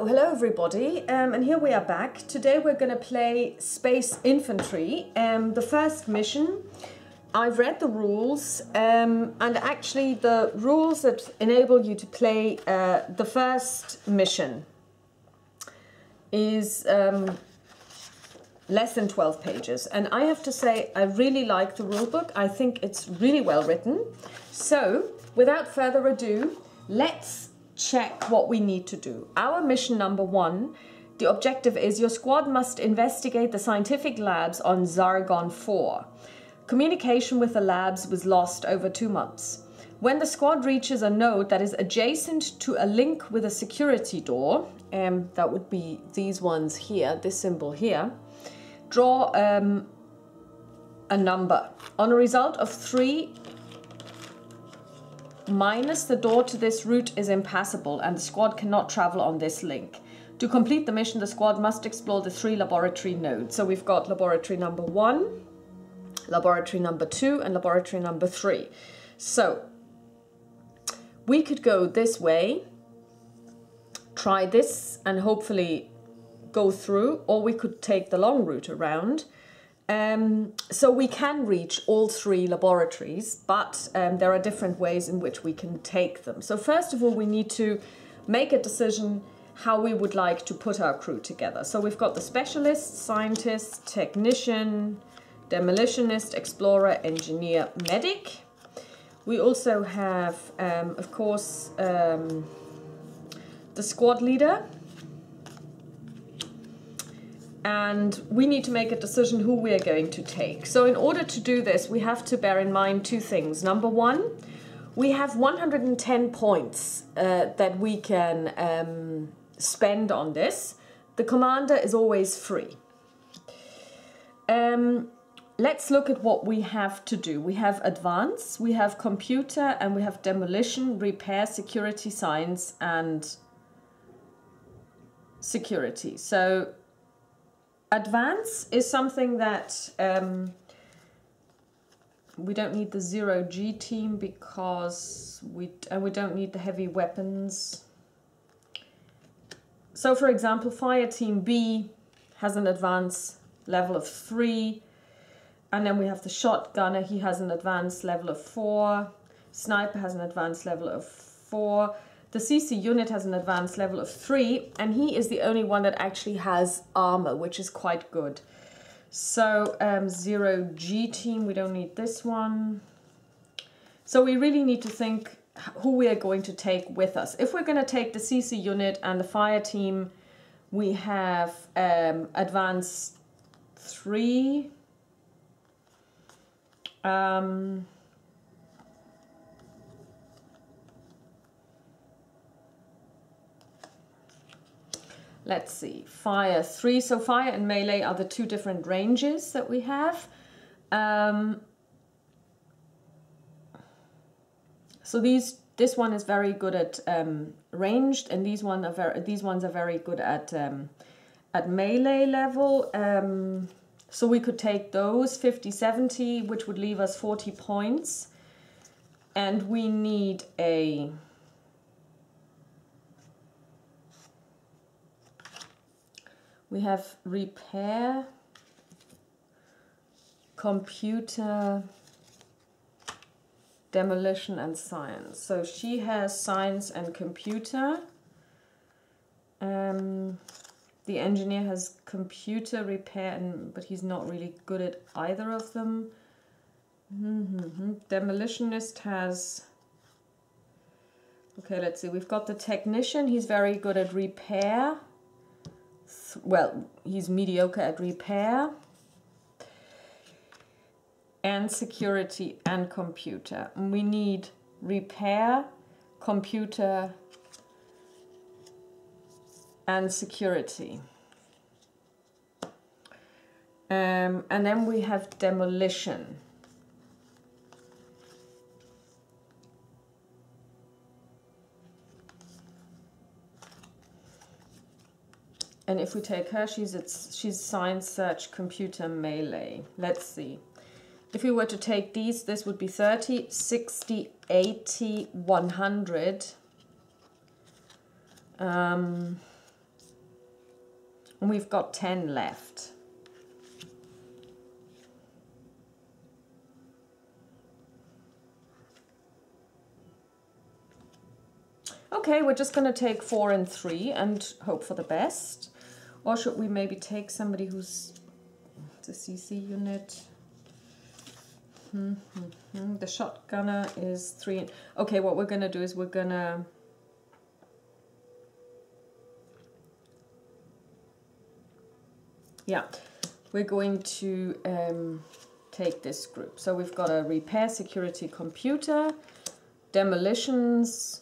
hello everybody, and here we are back. Today we're going to play Space Infantry. The first mission, I've read the rules, and actually the rules that enable you to play the first mission is less than 12 pages. And I have to say, I really like the rulebook. I think it's really well written. So, without further ado, let's check what we need to do. Our mission number 1, the objective is your squad must investigate the scientific labs on Zargon 4. Communication with the labs was lost over 2 months. When the squad reaches a node that is adjacent to a link with a security door, that would be these ones here, this symbol here, draw a number. On a result of 3 minus the door to this route is impassable and the squad cannot travel on this link. To complete the mission, the squad must explore the 3 laboratory nodes. So we've got laboratory number 1, laboratory number 2, and laboratory number 3. So we could go this way, try this and hopefully go through, or we could take the long route around. So we can reach all 3 laboratories, but there are different ways in which we can take them. So first of all, we need to make a decision how we would like to put our crew together. So we've got the specialist, scientist, technician, demolitionist, explorer, engineer, medic. We also have, of course, the squad leader. And we need to make a decision who we are going to take. So in order to do this, we have to bear in mind 2 things. Number 1, we have 110 points that we can spend on this. The commander is always free. Let's look at what we have to do. We have advance, we have computer, and we have demolition, repair, security, science, and security. So advance is something that we don't need the 0G team because we don't need the heavy weapons. So for example, fire team B has an advance level of 3, and then we have the shotgunner, he has an advanced level of 4, sniper has an advanced level of 4. The CC unit has an advanced level of 3, and he is the only one that actually has armor, which is quite good. So 0G team, we don't need this one. So we really need to think who we are going to take with us. If we're going to take the CC unit and the fire team, we have advanced 3. Let's see, fire 3. So fire and melee are the 2 different ranges that we have. So this one is very good at ranged, and these ones are very good at melee level. So we could take those 50, 70, which would leave us 40 points, and we need a we have repair, computer, demolition, and science. So she has science and computer. The engineer has computer, repair, but he's not really good at either of them. Demolitionist has... Okay, let's see. We've got the technician. He's very good at repair. Well, he's mediocre at repair and security and computer. And we need repair, computer, and security. And then we have demolition. And if we take her, she's science, search, computer, melee. Let's see. If we were to take these, this would be 30, 60, 80, 100. And we've got 10 left. Okay, we're just going to take 4 and 3 and hope for the best. Or should we maybe take somebody who's the CC unit? The shotgunner is 3. Okay, what we're going to do is we're going to... Yeah, we're going to take this group. So we've got a repair security computer, demolitions,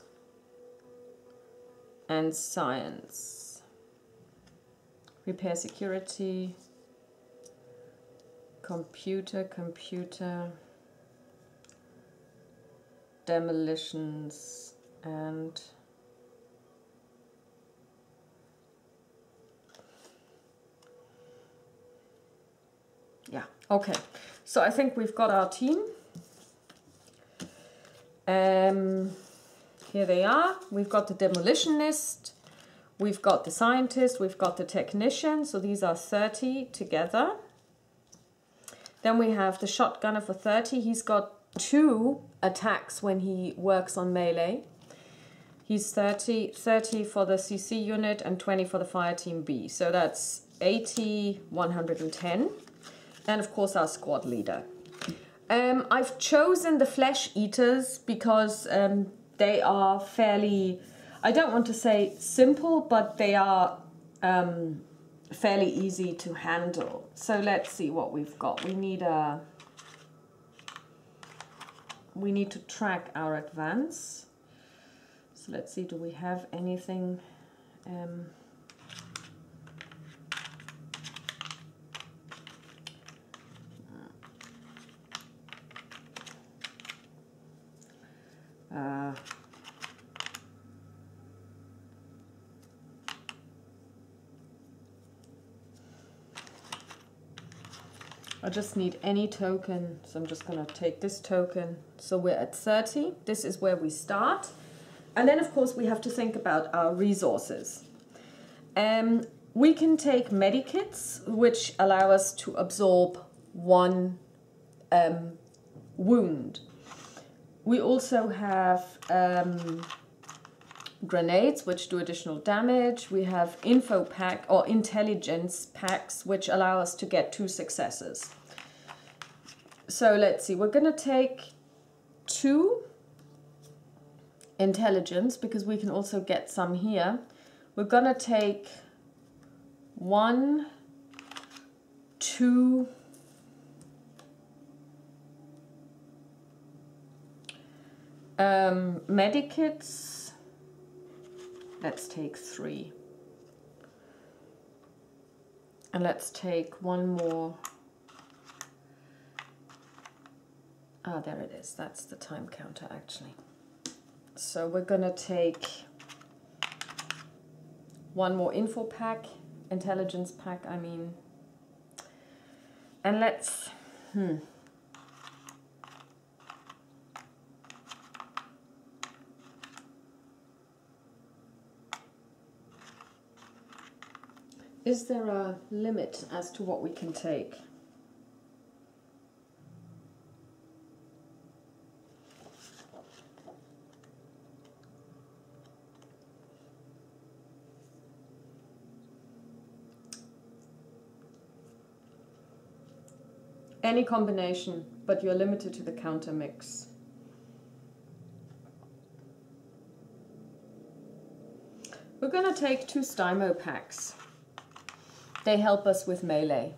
and science. Repair security, computer, demolitions, and yeah, okay. So I think we've got our team. Here they are. We've got the demolitionist, we've got the scientist, we've got the technician. So these are 30 together. Then we have the shotgunner for 30. He's got 2 attacks when he works on melee. He's 30 for the CC unit and 20 for the fire team B. So that's 80, 110. And of course our squad leader. I've chosen the flesh eaters because they are fairly, I don't want to say simple, but they are fairly easy to handle. So let's see what we've got. We need to track our advance. So let's see, do we have anything? I just need any token, so I'm just going to take this token. So we're at 30. This is where we start. And then, of course, we have to think about our resources. We can take medikits, which allow us to absorb 1 wound. We also have grenades, which do additional damage. We have info pack or intelligence packs, which allow us to get 2 successes. So let's see, we're going to take 2 intelligence because we can also get some here. We're going to take 1, 2, medikits. Let's take 3. And let's take 1 more. Ah, there it is. That's the time counter, actually. So we're going to take 1 more info pack, intelligence pack, I mean. And let's... Is there a limit as to what we can take? Any combination, but you're limited to the counter mix. We're going to take 2 Stymo packs. They help us with melee.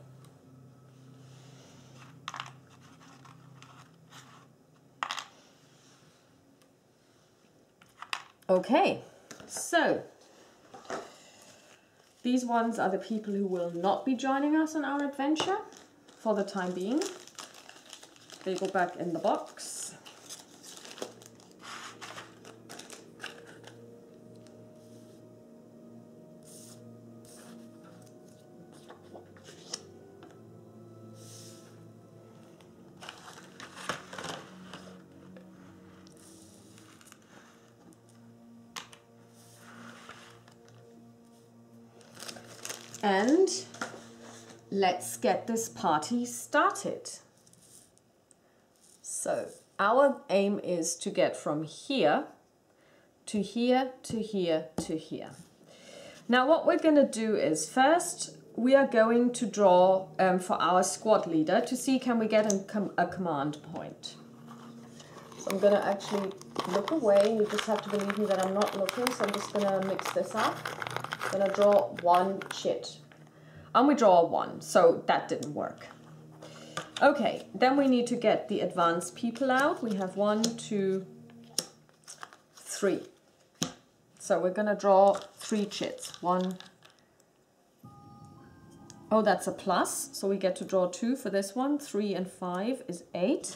Okay, so these ones are the people who will not be joining us on our adventure for the time being. They go back in the box. And let's get this party started. So our aim is to get from here to here to here to here. Now what we're going to do is first we are going to draw for our squad leader to see can we get a command point. So I'm going to actually look away. You just have to believe me that I'm not looking. So I'm just going to mix this up. I'm going to draw one chit. And we draw a 1. So that didn't work. Okay, then we need to get the advanced people out. We have 1, 2, 3. So we're going to draw 3 chits. 1. Oh, that's a plus. So we get to draw 2 for this one. 3 and 5 is 8.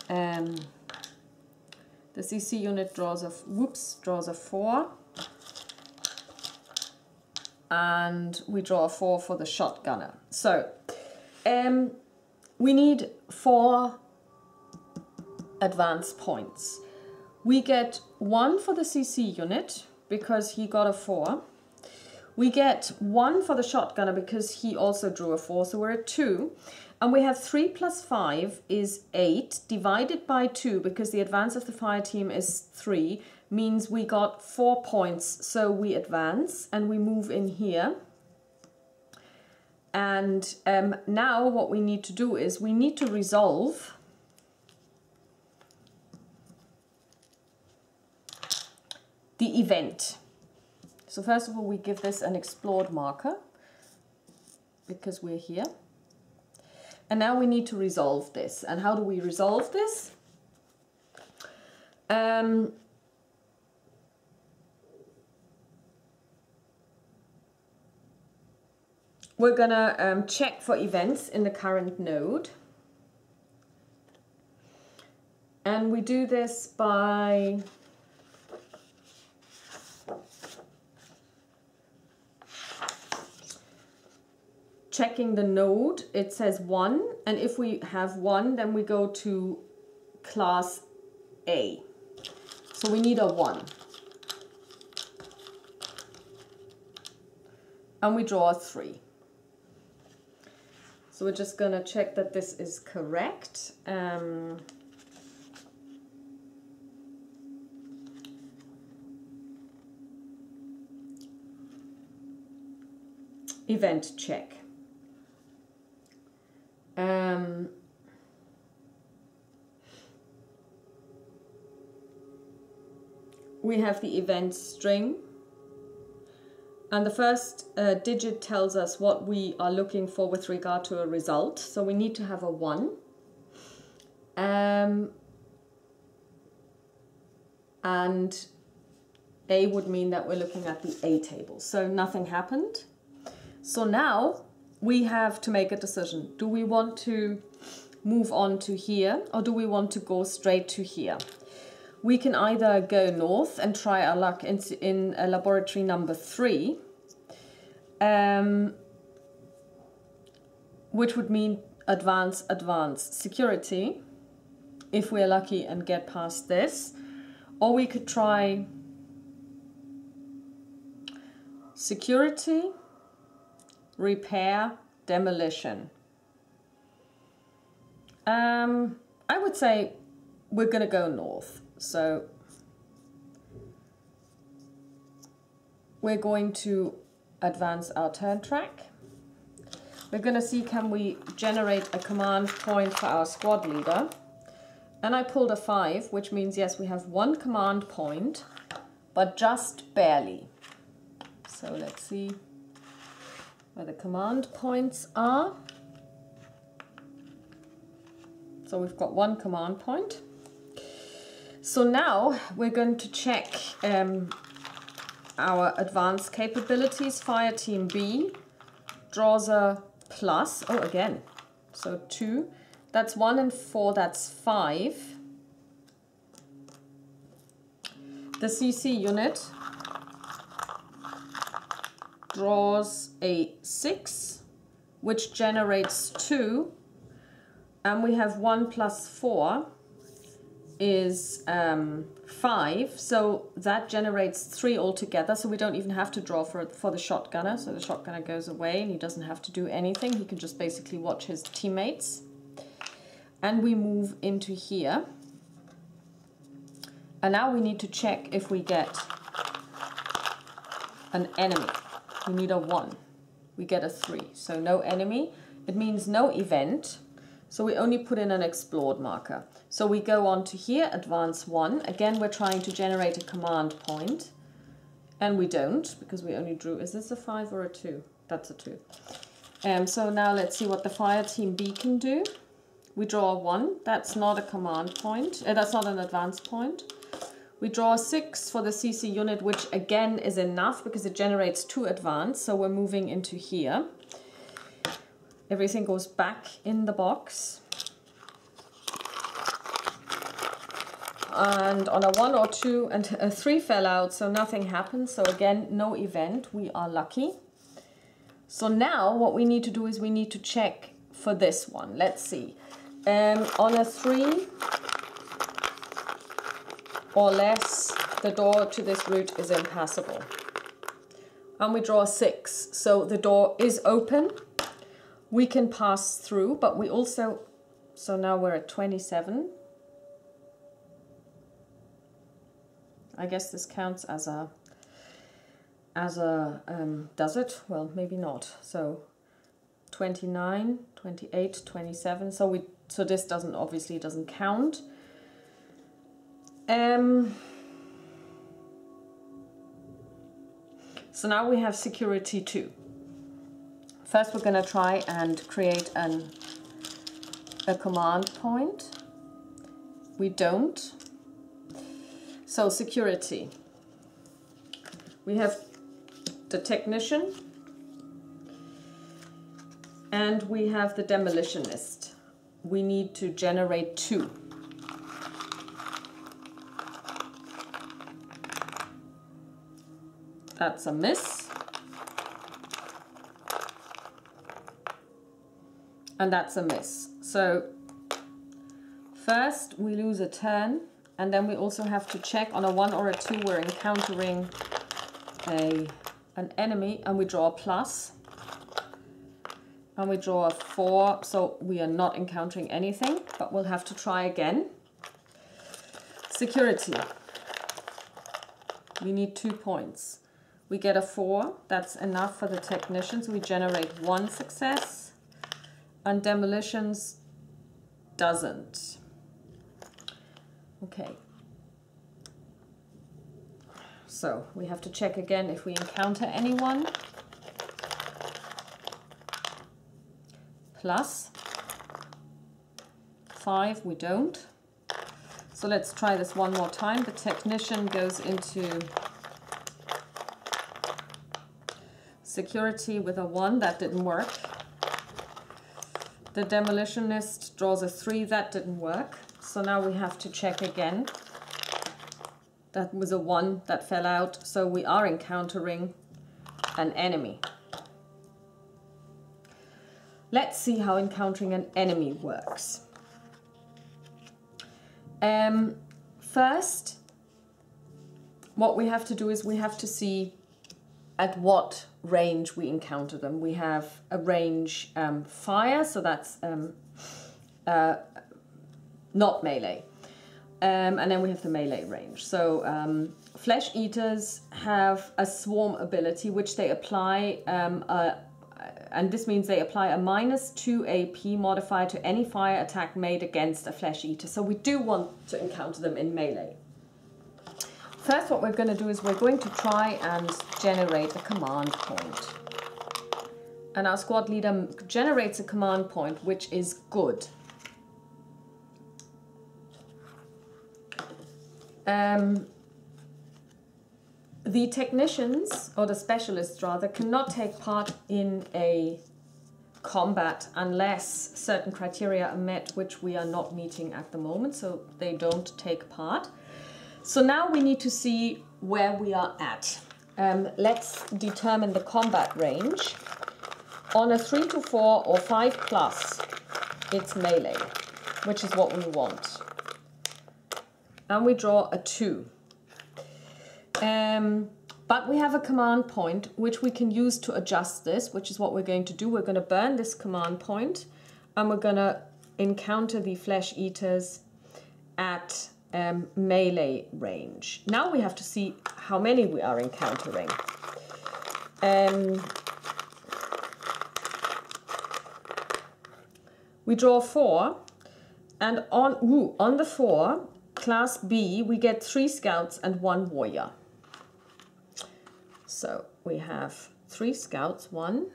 The CC unit draws a 4. And we draw a 4 for the shotgunner. So we need 4 advance points. We get 1 for the CC unit because he got a 4. We get 1 for the shotgunner because he also drew a 4, so we're at 2. And we have 3 plus 5 is 8, divided by 2, because the advance of the fire team is 3, means we got 4 points. So we advance and we move in here. And now what we need to do is we need to resolve the event. So first of all, we give this an explored marker because we're here. And now we need to resolve this. And how do we resolve this? We're gonna check for events in the current node. And we do this by checking the node. It says 1, and if we have 1, then we go to class A. So we need a 1. And we draw a 3. So we're just going to check that this is correct. Event check. We have the event string, and the first digit tells us what we are looking for with regard to a result. So we need to have a 1. And A would mean that we're looking at the A table. So nothing happened. So now we have to make a decision. Do we want to move on to here, or do we want to go straight to here? We can either go north and try our luck in laboratory number 3, which would mean advance security, if we're lucky and get past this. Or we could try security, repair, demolition. I would say we're going to go north. So we're going to advance our turn track. We're going to see can we generate a command point for our squad leader. And I pulled a 5, which means yes, we have 1 command point, but just barely. So let's see where the command points are. So we've got 1 command point. So now we're going to check our advanced capabilities. Fire team B draws a plus. Oh, again. So 2. That's 1 and 4. That's 5. The CC unit draws a 6, which generates 2. And we have 1 plus 4. is 5, so that generates 3 altogether, so we don't even have to draw for the shotgunner. So the shotgunner goes away and he doesn't have to do anything. He can just basically watch his teammates. And we move into here. And now we need to check if we get an enemy. We need a 1. We get a 3. So no enemy. It means no event. So we only put in an explored marker. So we go on to here, advance 1. Again, we're trying to generate a command point. And we don't, because we only drew, is this a 5 or a 2? That's a 2. So now let's see what the fire team B can do. We draw a 1. That's not a command point. That's not an advance point. We draw a 6 for the CC unit, which again is enough because it generates 2 advance. So we're moving into here. Everything goes back in the box. And on a 1 or 2 and a 3 fell out, so nothing happened. So again, no event. We are lucky. So now what we need to do is we need to check for this one. Let's see. On a 3 or less, the door to this route is impassable. And we draw a 6. So the door is open. We can pass through, but we also, so now we're at 27. I guess this counts as a, does it? Well, maybe not. So 29, 28, 27. So this doesn't, obviously doesn't count. So now we have security 2. First we're going to try and create a command point. We don't. So security. We have the technician and we have the demolitionist. We need to generate 2. That's a miss. And that's a miss. So first we lose a turn, and then we also have to check on a 1 or a 2 we're encountering an enemy, and we draw a plus. And we draw a 4, so we are not encountering anything, but we'll have to try again. Security. We need 2 points. We get a 4, that's enough for the technicians. We generate 1 success, and demolitions doesn't. Okay. So we have to check again if we encounter anyone. Plus 5, we don't. So let's try this one more time. The technician goes into security with a 1, that didn't work. The demolitionist draws a 3, that didn't work. So now we have to check again. That was a 1 that fell out, so we are encountering an enemy. Let's see how encountering an enemy works. First, what we have to do is we have to see at what range we encounter them. We have a range fire, so that's not melee. And then we have the melee range. So flesh eaters have a swarm ability which they apply, and this means they apply a -2 AP modifier to any fire attack made against a flesh eater. So we do want to encounter them in melee. First, what we're going to do is we're going to try and generate a command point. And our squad leader generates a command point, which is good. The technicians, or the specialists rather, cannot take part in a combat unless certain criteria are met, which we are not meeting at the moment, so they don't take part. So now we need to see where we are at. Let's determine the combat range. On a 3 to 4 or 5 plus, it's melee, which is what we want. and we draw a 2. But we have a command point which we can use to adjust this, which is what we're going to do. We're going to burn this command point, and we're going to encounter the flesh eaters at melee range. Now we have to see how many we are encountering. We draw 4, and on the 4, class B, we get 3 scouts and 1 warrior. So we have 3 scouts, 1,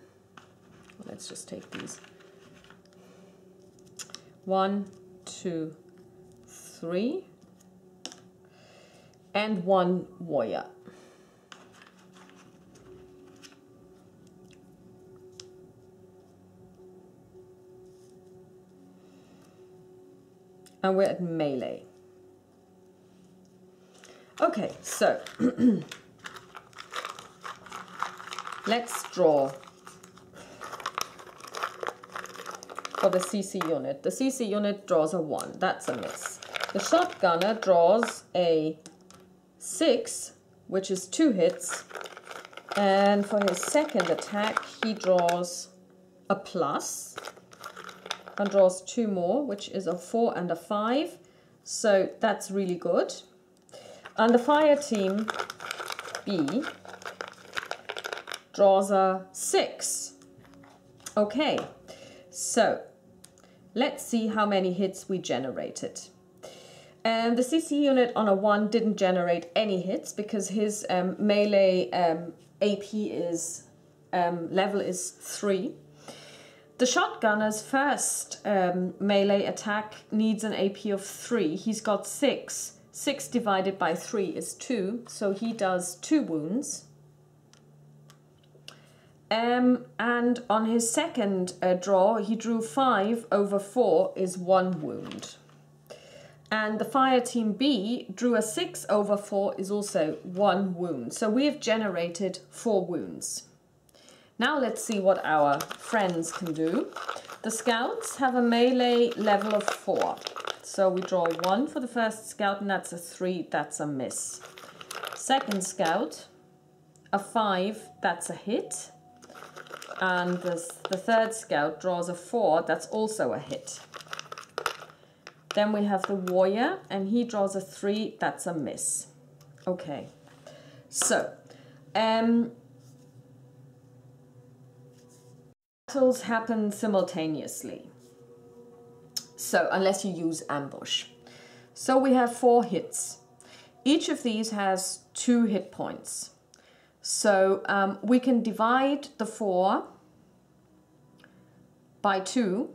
let's just take these, 1, 2, 3, and 1 warrior. And we're at melee. Okay, so let's draw for the CC unit. The CC unit draws a 1, that's a miss. The shotgunner draws a 6, which is 2 hits, and for his second attack he draws a plus and draws 2 more, which is a 4 and a 5, so that's really good. And the fire team B draws a 6. Okay, so let's see how many hits we generated. And the CC unit on a 1 didn't generate any hits because his melee AP is level is 3. The shotgunner's first melee attack needs an AP of 3. He's got 6. 6 divided by 3 is 2, so he does 2 wounds. And on his second draw, he drew 5 over 4 is 1 wound. And the fire team B drew a 6 over 4 is also 1 wound. So we have generated 4 wounds. Now let's see what our friends can do. The scouts have a melee level of 4. So we draw 1 for the first scout, and that's a 3, that's a miss. Second scout, a 5, that's a hit. And the third scout draws a 4, that's also a hit. Then we have the warrior, and he draws a 3, that's a miss. Okay, so battles happen simultaneously. So unless you use ambush. So we have 4 hits. Each of these has 2 hit points. So we can divide the 4 by 2,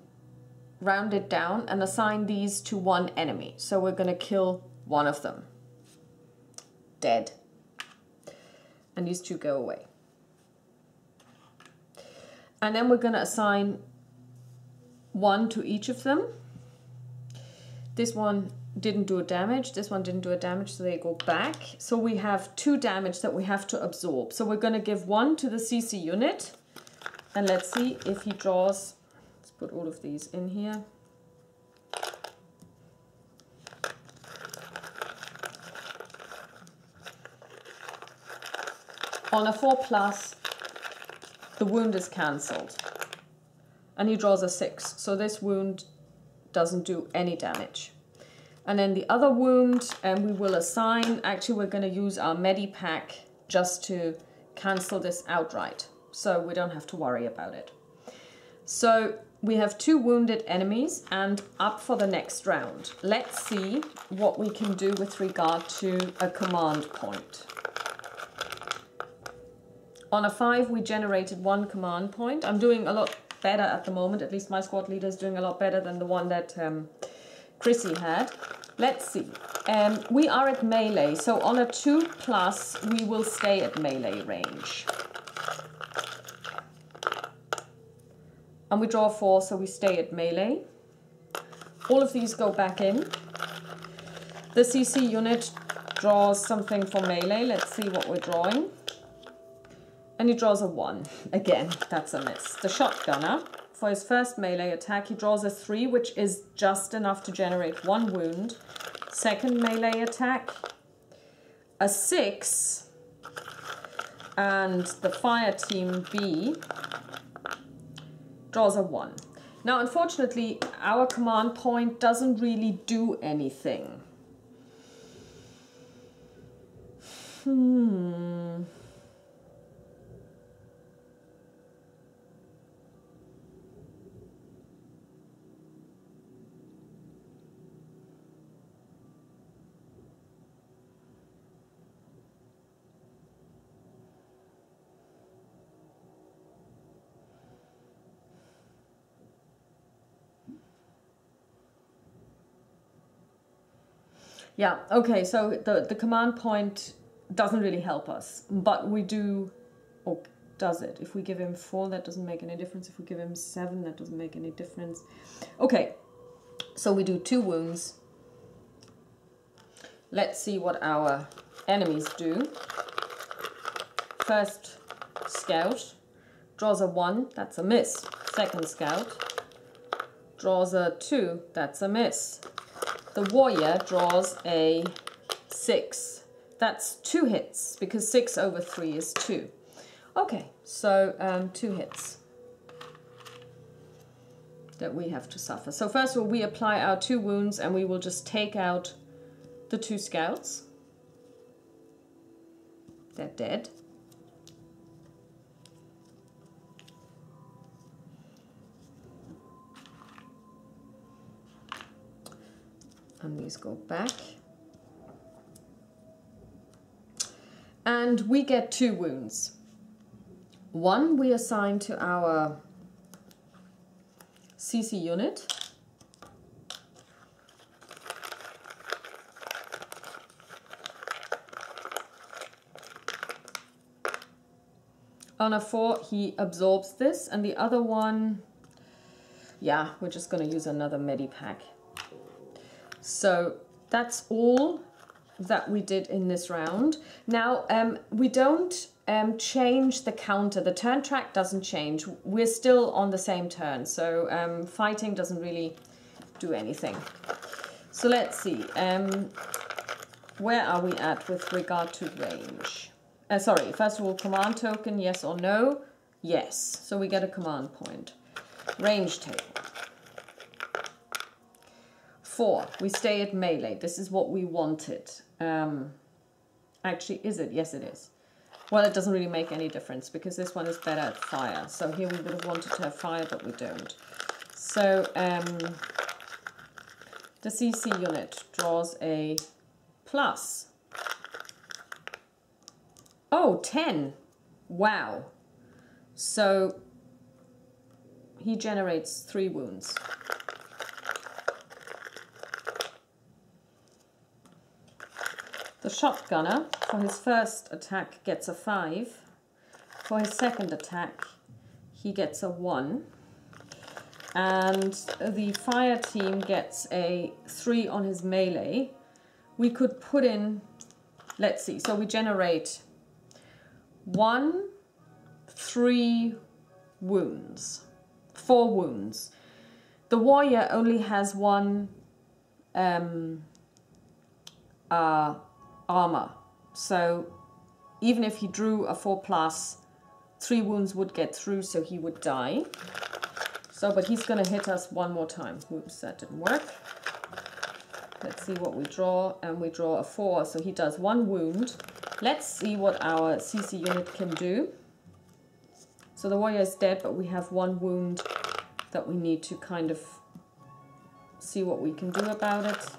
round it down, and assign these to 1 enemy. So we're going to kill 1 of them. Dead. And these 2 go away. And then we're going to assign 1 to each of them. This one didn't do a damage, this one didn't do a damage, so they go back. So we have 2 damage that we have to absorb. So we're going to give 1 to the CC unit. And let's see if he draws. Let's put all of these in here. On a 4+, the wound is cancelled. And he draws a 6. So this wound doesn't do any damage. And then the other wound, we will assign, actually we're going to use our Medipack just to cancel this outright. So we don't have to worry about it. So we have 2 wounded enemies, and up for the next round. Let's see what we can do with regard to a command point. On a 5, we generated 1 command point. I'm doing a lot better at the moment, at least my squad leader is doing a lot better than the one that Chrissy had. Let's see. We are at melee, so on a 2+, we will stay at melee range. And we draw 4, so we stay at melee. All of these go back in. The CC unit draws something for melee. Let's see what we're drawing. And he draws a 1. Again, that's a miss. The shotgunner, for his first melee attack, he draws a 3, which is just enough to generate 1 wound. second melee attack, a 6, and the fire team B draws a 1. Now, unfortunately, our command point doesn't really do anything. Yeah, okay, so the command point doesn't really help us, but we do, or does it? If we give him 4, that doesn't make any difference. If we give him 7, that doesn't make any difference. Okay, so we do 2 wounds. Let's see what our enemies do. First scout draws a 1, that's a miss. Second scout draws a 2, that's a miss. The warrior draws a 6. That's 2 hits, because 6 over 3 is 2. Okay, so 2 hits that we have to suffer. So first of all, we apply our 2 wounds, and we will just take out the 2 scouts. They're dead. And these go back. And we get 2 wounds. 1 we assign to our CC unit. On a 4, he absorbs this, and the other one, yeah, we're just going to use another medipack. So that's all that we did in this round. Now, we don't change the counter. The turn track doesn't change. We're still on the same turn, so fighting doesn't really do anything. So let's see. Where are we at with regard to range? Sorry, first of all, command token, yes or no? Yes, so we get a command point. Range table. 4, we stay at melee. This is what we wanted. Actually, is it? Yes, it is. Well, it doesn't really make any difference because this one is better at fire. So here we would have wanted to have fire, but we don't. So the CC unit draws a plus. Oh, 10. Wow. So he generates 3 wounds. The shotgunner, for his first attack, gets a 5. For his second attack, he gets a 1. And the fire team gets a 3 on his melee. We could put in, let's see, so we generate 1, 3 wounds, 4 wounds. The warrior only has 1 armor, so even if he drew a 4+, 3 wounds would get through, so he would die. So, but he's going to hit us 1 more time. Oops, that didn't work. Let's see what we draw, and we draw a 4, so he does 1 wound. Let's see what our CC unit can do. So the warrior is dead, but we have 1 wound that we need to kind of see what we can do about it.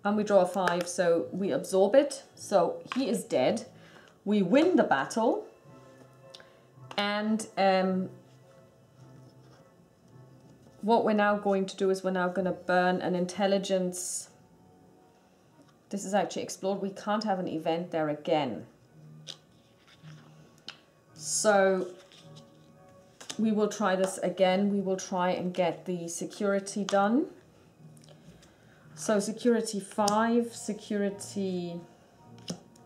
And we draw a 5, so we absorb it. So he is dead. We win the battle. And what we're now going to do is we're now going to burn an intelligence. This is actually explored. We can't have an event there again. So we will try this again. We will try and get the security done. So security 5, security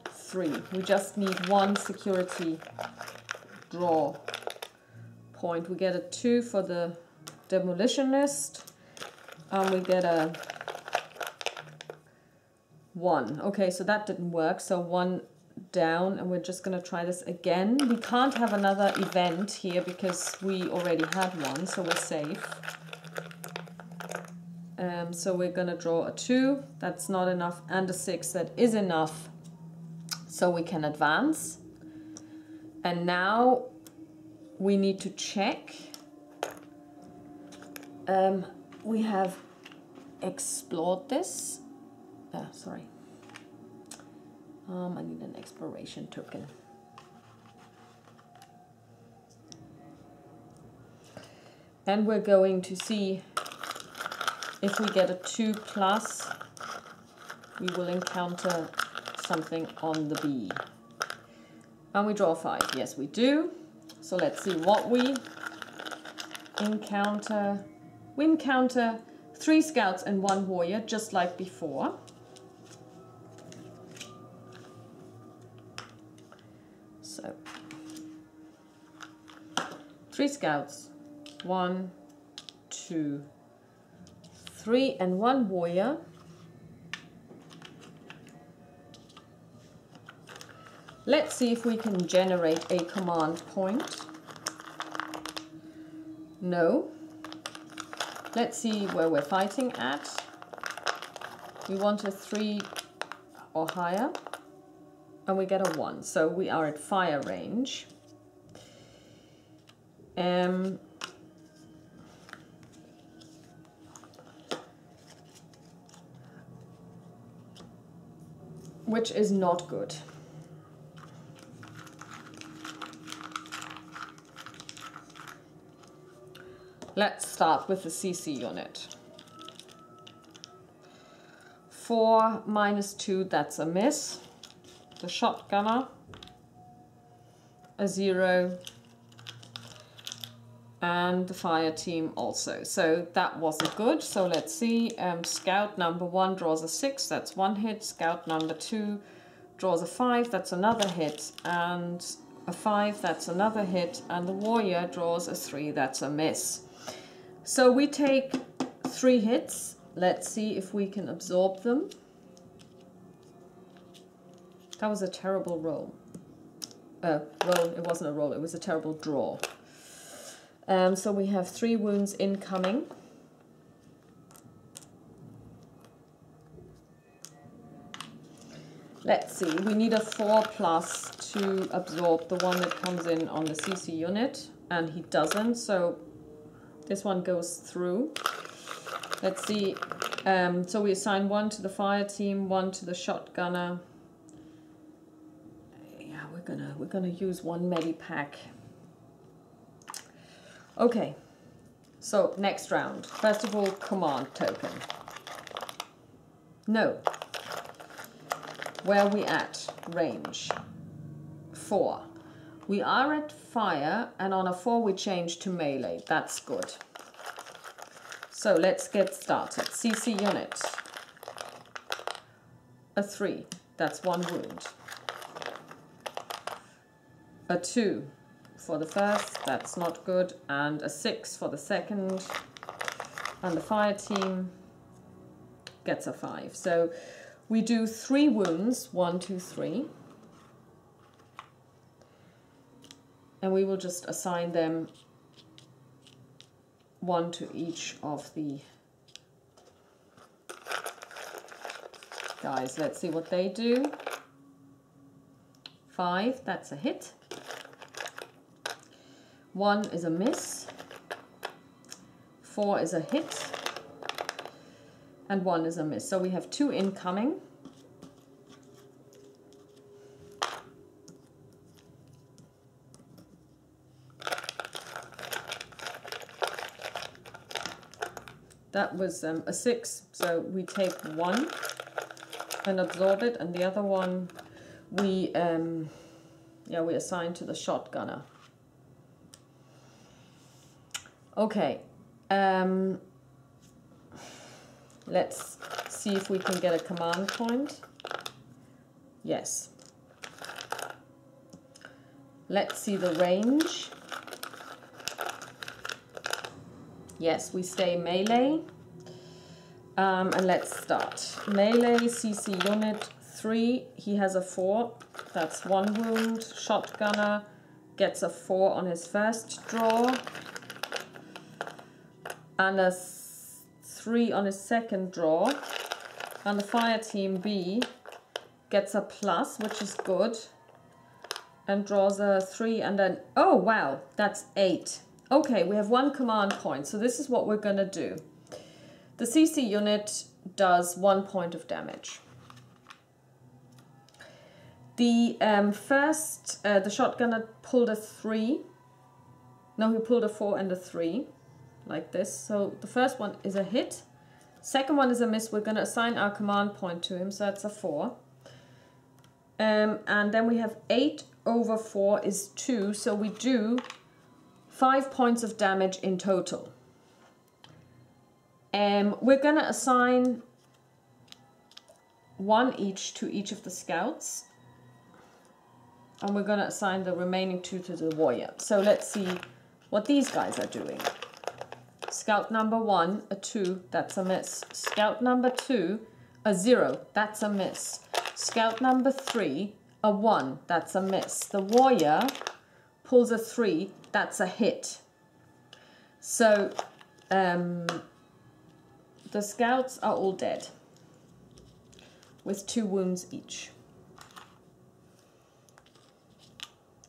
3. We just need 1 security draw point. We get a 2 for the demolitionist, and we get a 1. Okay, so that didn't work. So 1 down, and we're just going to try this again. We can't have another event here because we already had one, so we're safe. So we're going to draw a 2. That's not enough, and a 6. That is enough. So we can advance. And now we need to check. We have explored this. Sorry. I need an exploration token. And we're going to see if we get a 2+, we will encounter something on the B. And we draw a 5. Yes, we do. So let's see what we encounter. We encounter 3 scouts and 1 warrior, just like before. So 3 scouts, 1, 2, 3, and 1 warrior. Let's see if we can generate a command point. No. Let's see where we're fighting at. We want a 3 or higher, and we get a 1. So we are at fire range. Which is not good. Let's start with the CC unit. 4 minus 2, that's a miss. The shotgunner, a 0. And the fire team also. So that wasn't good. So let's see. Scout number 1 draws a 6, that's 1 hit. Scout number 2 draws a 5, that's another hit. And a 5, that's another hit. And the warrior draws a 3, that's a miss. So we take 3 hits. Let's see if we can absorb them. That was a terrible roll. It wasn't a roll, it was a terrible draw. So we have 3 wounds incoming. Let's see, we need a 4+ to absorb the one that comes in on the CC unit, and he doesn't, so this one goes through. Let's see, so we assign 1 to the fire team, 1 to the shotgunner. Yeah, we're gonna use 1 medipack. Okay, so next round. First of all, command token. No. Where are we at? Range. 4. We are at fire, and on a 4 we change to melee. That's good. So let's get started. CC unit. A 3. That's 1 wound. A 2. For the first, that's not good, and a 6 for the second, and the fire team gets a 5. So we do 3 wounds, 1, 2, 3, and we will just assign them 1 to each of the guys. Let's see what they do. 5, that's a hit. 1 is a miss, 4 is a hit, and 1 is a miss. So we have 2 incoming. That was a 6, so we take 1 and absorb it, and the other one we assign to the shotgunner. Okay, let's see if we can get a command point. Yes. Let's see the range. Yes, we stay melee. And let's start. Melee, CC unit 3, he has a 4, that's 1 wound. Shotgunner gets a 4 on his first draw. And a 3 on his second draw. And the fire team B gets a plus, which is good. And draws a 3 and then, oh wow, that's 8. Okay, we have 1 command point, so this is what we're gonna do. The CC unit does 1 point of damage. The the shotgunner pulled a 3. No, he pulled a 4 and a 3, like this. So the first one is a hit. Second one is a miss. We're going to assign our command point to him, so that's a 4. And then we have 8 over 4 is 2, so we do 5 points of damage in total. We're going to assign 1 each to each of the scouts. And we're going to assign the remaining 2 to the warrior. So let's see what these guys are doing. Scout number 1, a 2, that's a miss. Scout number 2, a 0, that's a miss. Scout number 3, a 1, that's a miss. The warrior pulls a 3, that's a hit. So the scouts are all dead with 2 wounds each.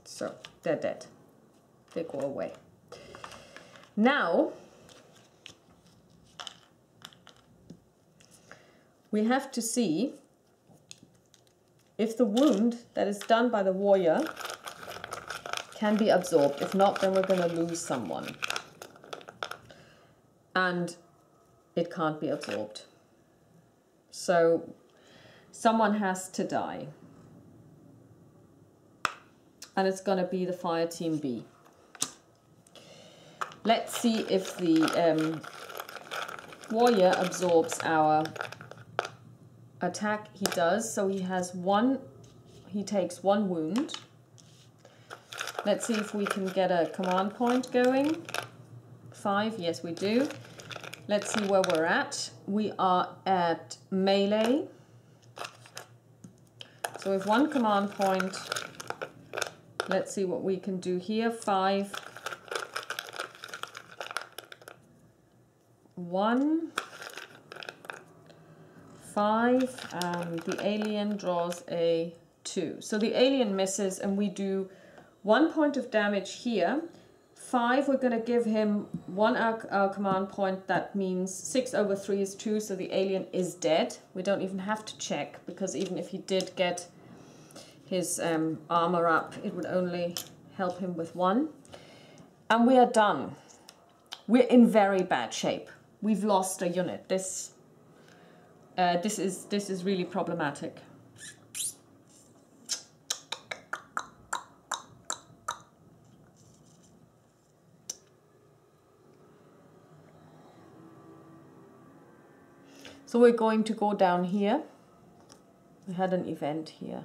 So they're dead. They go away. Now we have to see if the wound that is done by the warrior can be absorbed. If not, then we're going to lose someone. And it can't be absorbed. So someone has to die. And it's going to be the fire team B. Let's see if the warrior absorbs our attack. He does. So he has 1, he takes 1 wound. Let's see if we can get a command point going. 5, yes we do. Let's see where we're at. We are at melee. So we have 1 command point. Let's see what we can do here. 5, 1, 5, and the alien draws a 2. So the alien misses and we do 1 point of damage here. 5, we're going to give him 1 our command point. That means 6 over 3 is 2, so the alien is dead. We don't even have to check, because even if he did get his armor up, it would only help him with 1. And we are done. We're in very bad shape. We've lost a unit. This is really problematic. So we're going to go down here. We had an event here.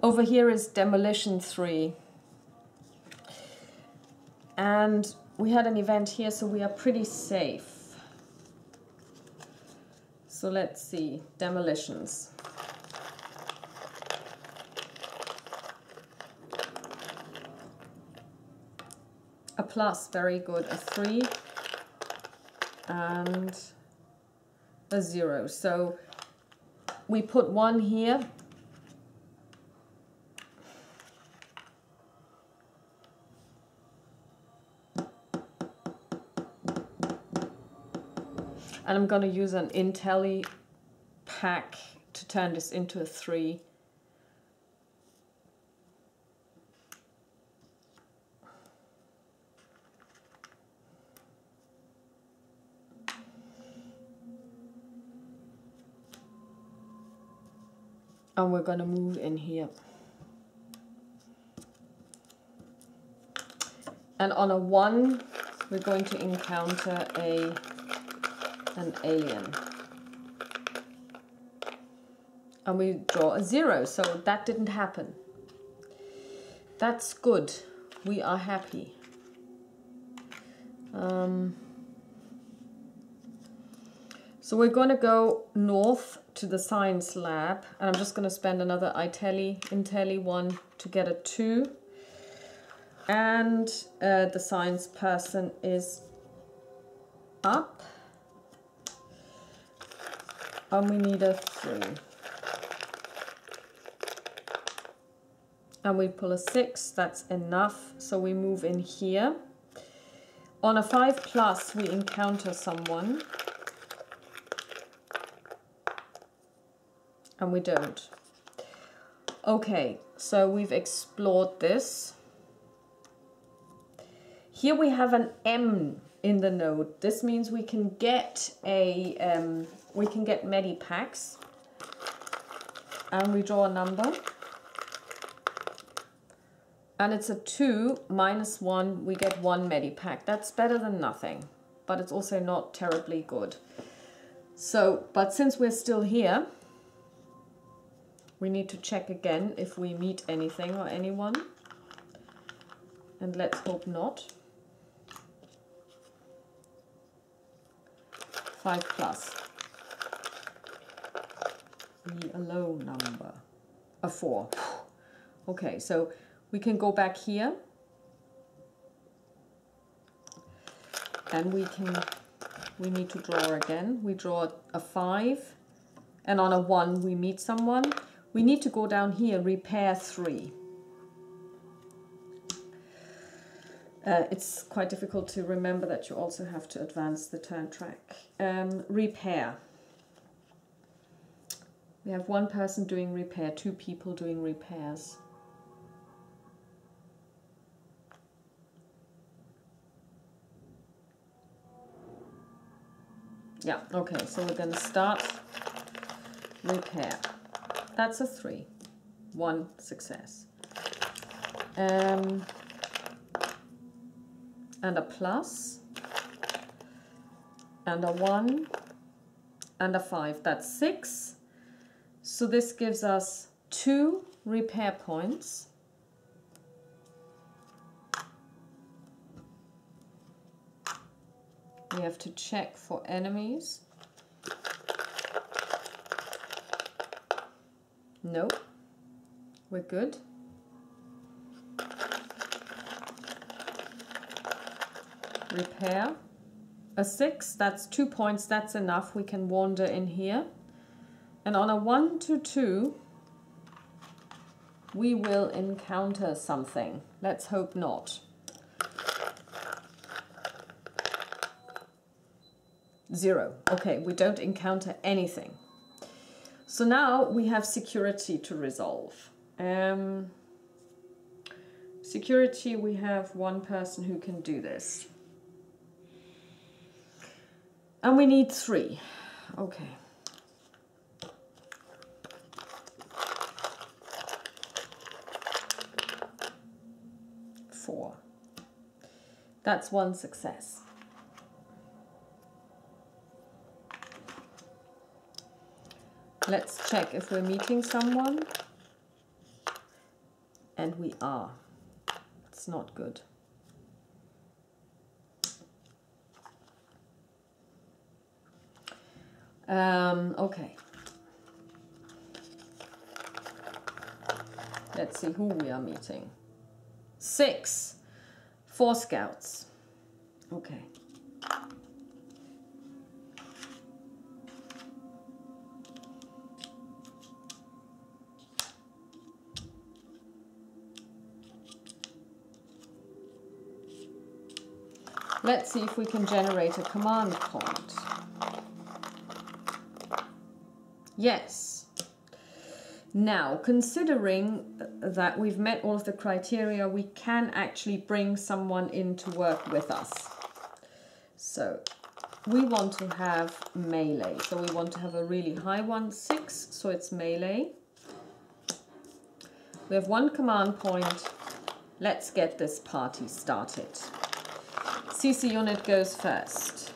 Over here is Demolition 3. And we had an event here, so we are pretty safe. So let's see, demolitions. A plus, very good. A 3 and a 0. So we put 1 here. And I'm going to use an Intelli pack to turn this into a 3. And we're going to move in here. And on a 1, we're going to encounter an alien. And we draw a 0, so that didn't happen. That's good. We are happy. So we're going to go north to the science lab, and I'm just going to spend another Intelli 1 to get a 2. And the science person is up. And we need a 3. And we pull a 6, that's enough. So we move in here. On a 5+, we encounter someone. And we don't. Okay, so we've explored this. Here we have an M in the node. This means we can get a medipacks. And we draw a number. And it's a 2 minus 1, we get 1 medipack. That's better than nothing, but it's also not terribly good. So, but since we're still here, we need to check again if we meet anything or anyone. And let's hope not. 5+. The low number. A 4. Okay, so we can go back here. And we need to draw again. We draw a 5. And on a 1 we meet someone. We need to go down here, repair 3. It's quite difficult to remember that you also have to advance the turn track. Repair. We have 1 person doing repair, 2 people doing repairs. Yeah, okay, so we're going to start repair. That's a 3. 1 success. And a plus. And a 1. And a 5. That's 6. So this gives us 2 repair points. We have to check for enemies. Nope. We're good. Repair. A 6, that's 2 points, that's enough. We can wander in here. And on a 1 to 2, we will encounter something. Let's hope not. 0. Okay, we don't encounter anything. So now we have security to resolve. Security, we have 1 person who can do this. And we need 3. Okay. Four. That's 1 success. Let's check if we're meeting someone. And we are. It's not good. Okay. Let's see who we are meeting. 6. 4 scouts. Okay. Let's see if we can generate a command point. Yes. Now, considering that we've met all of the criteria, we can actually bring someone in to work with us. So we want to have melee. So we want to have a really high one, 6, so it's melee. We have 1 command point. Let's get this party started. CC unit goes first.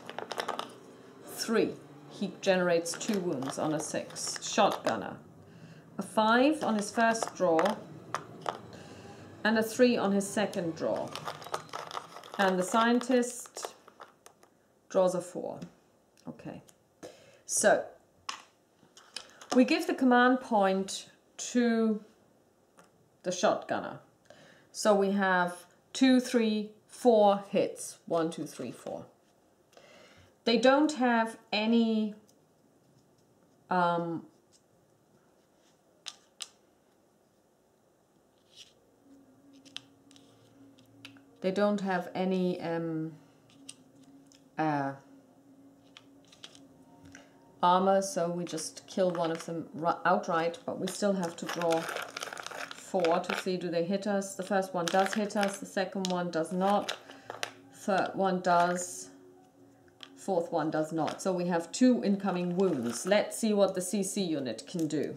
3. He generates 2 wounds on a 6. Shotgunner. A 5 on his first draw. and a 3 on his second draw. And the scientist draws a 4. Okay. So we give the command point to the shotgunner. So we have 2, 3, 4 hits. 1, 2, 3, 4. They don't have any armor, so we just kill one of them outright, but we still have to draw 4 to see do they hit us. The first one does hit us, the second one does not, third one does, fourth one does not. So we have 2 incoming wounds. Let's see what the CC unit can do.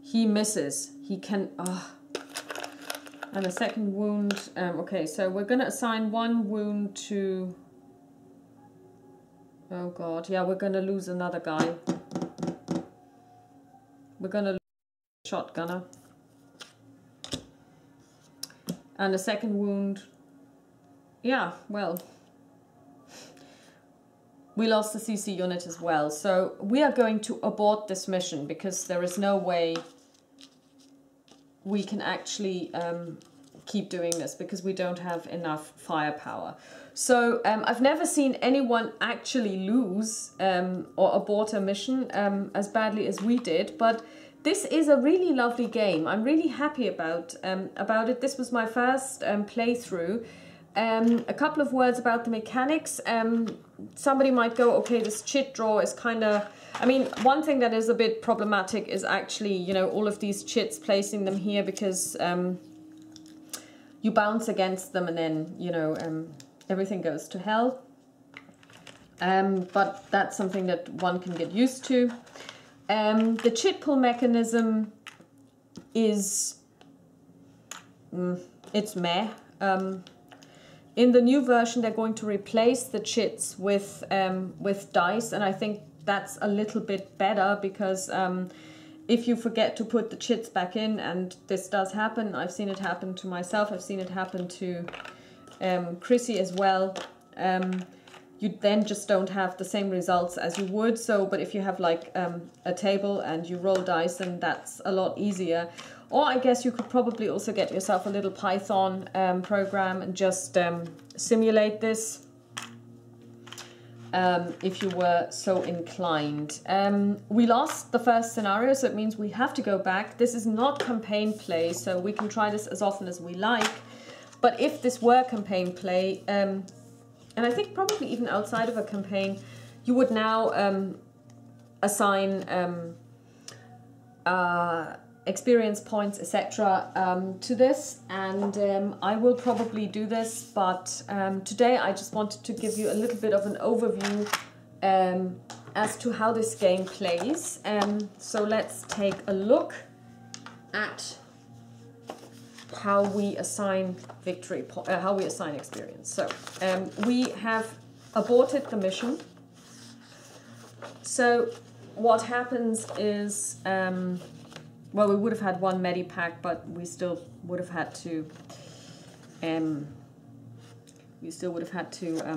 He misses. He can... And a second wound. Okay, so we're going to assign 1 wound to... Oh god, yeah, we're going to lose another guy. We're going to lose a shotgunner. And a second wound. Yeah, well... We lost the CC unit as well. So we are going to abort this mission because there is no way we can actually keep doing this because we don't have enough firepower. So I've never seen anyone actually lose or abort a mission as badly as we did, but this is a really lovely game. I'm really happy about it. This was my first playthrough. A couple of words about the mechanics. Somebody might go, okay, this chit draw is kind of... I mean, one thing that is a bit problematic is actually, you know, all of these chits, placing them here because you bounce against them and then, you know, everything goes to hell. But that's something that one can get used to. The chit pull mechanism is... it's meh. In the new version, they're going to replace the chits with dice, and I think that's a little bit better because if you forget to put the chits back in, and this does happen, I've seen it happen to myself, I've seen it happen to Chrissy as well, you then just don't have the same results as you would. So, but if you have like a table and you roll dice, then that's a lot easier. Or I guess you could probably also get yourself a little Python program and just simulate this if you were so inclined. We lost the first scenario, so it means we have to go back. This is not campaign play, so we can try this as often as we like. But if this were campaign play, and I think probably even outside of a campaign, you would now assign experience points, etc. To this, and I will probably do this, but today I just wanted to give you a little bit of an overview as to how this game plays. So let's take a look at how we assign victory, how we assign experience. So we have aborted the mission. So what happens is, well, we would have had 1 medipack, but we still would have had to.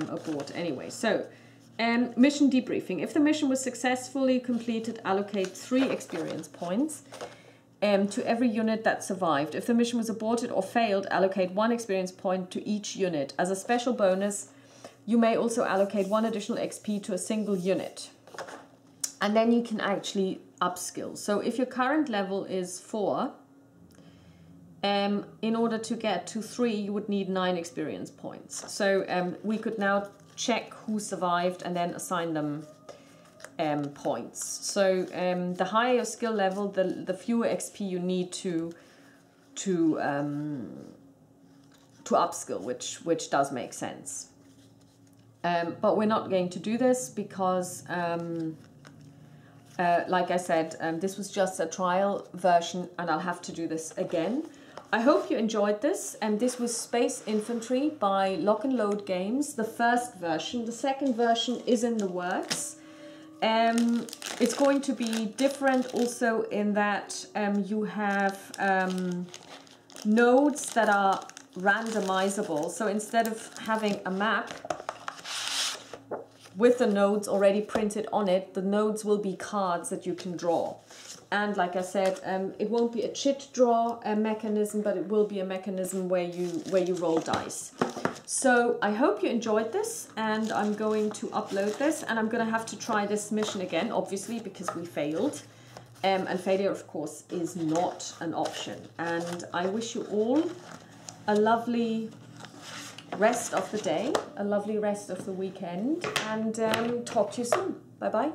Abort anyway. So, mission debriefing. If the mission was successfully completed, allocate 3 experience points to every unit that survived. If the mission was aborted or failed, allocate 1 experience point to each unit. As a special bonus, you may also allocate 1 additional XP to a single unit. And then you can actually upskill. So if your current level is 4, in order to get to 3, you would need 9 experience points. So we could now check who survived and then assign them points. So the higher your skill level, the fewer XP you need to upskill, which does make sense. But we're not going to do this because like I said, this was just a trial version and I'll have to do this again. I hope you enjoyed this, and this was Space Infantry by Lock and Load Games, the first version. The second version is in the works. It's going to be different also in that you have nodes that are randomizable. So instead of having a map with the nodes already printed on it, the nodes will be cards that you can draw. And like I said, it won't be a chit draw mechanism, but it will be a mechanism where you roll dice. So I hope you enjoyed this, and I'm going to upload this, and I'm going to have to try this mission again, obviously, because we failed. And failure, of course, is not an option. And I wish you all a lovely rest of the day, a lovely rest of the weekend, and talk to you soon. Bye-bye.